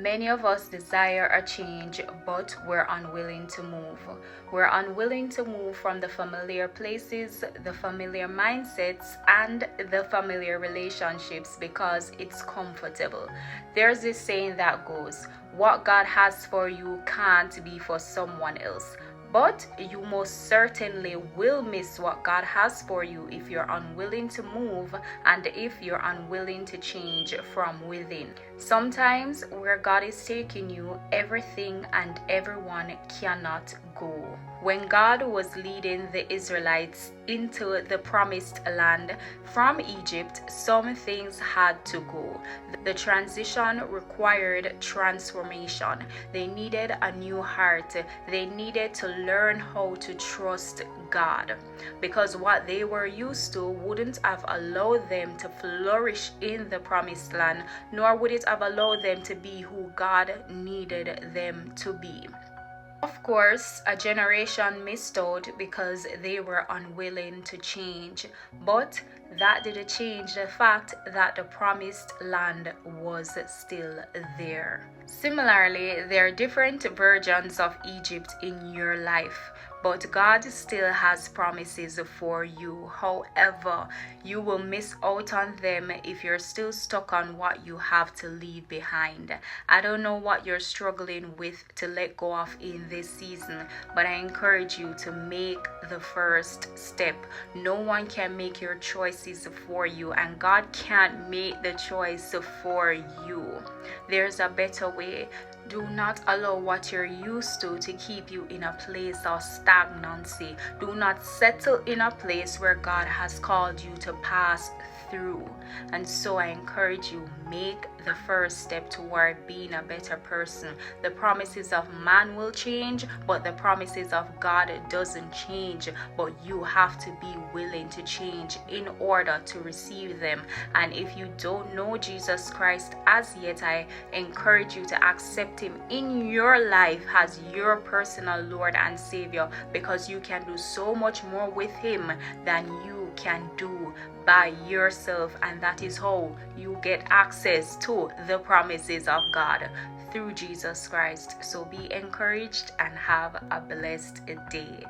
Many of us desire a change, but we're unwilling to move. We're unwilling to move from the familiar places, the familiar mindsets, and the familiar relationships because it's comfortable. There's this saying that goes, what God has for you can't be for someone else. But you most certainly will miss what God has for you if you're unwilling to move and if you're unwilling to change from within. Sometimes where God is taking you, everything and everyone cannot go. When God was leading the Israelites into the promised land from Egypt, some things had to go. The transition required transformation. They needed a new heart. They needed to learn how to trust God, because what they were used to wouldn't have allowed them to flourish in the promised land, nor would it have allowed them to be who God needed them to be. Of course, a generation missed out because they were unwilling to change, but that didn't change the fact that the promised land was still there. Similarly, there are different versions of Egypt in your life, but God still has promises for you. However, you will miss out on them if you're still stuck on what you have to leave behind. I don't know what you're struggling with to let go of in this season, but I encourage you to make the first step. No one can make your choices for you, and God can't make the choice for you. There's a better way. Do not allow what you're used to keep you in a place of stagnancy. Do not settle in a place where God has called you to pass through. And so I encourage you, make the first step toward being a better person. The promises of man will change, but the promises of God doesn't change. But you have to be willing to change in order to receive them. And if you don't know Jesus Christ as yet, I encourage you to accept Him in your life as your personal Lord and Savior, because you can do so much more with Him than you can do by yourself, and that is how you get access to the promises of God through Jesus Christ. So be encouraged and have a blessed day.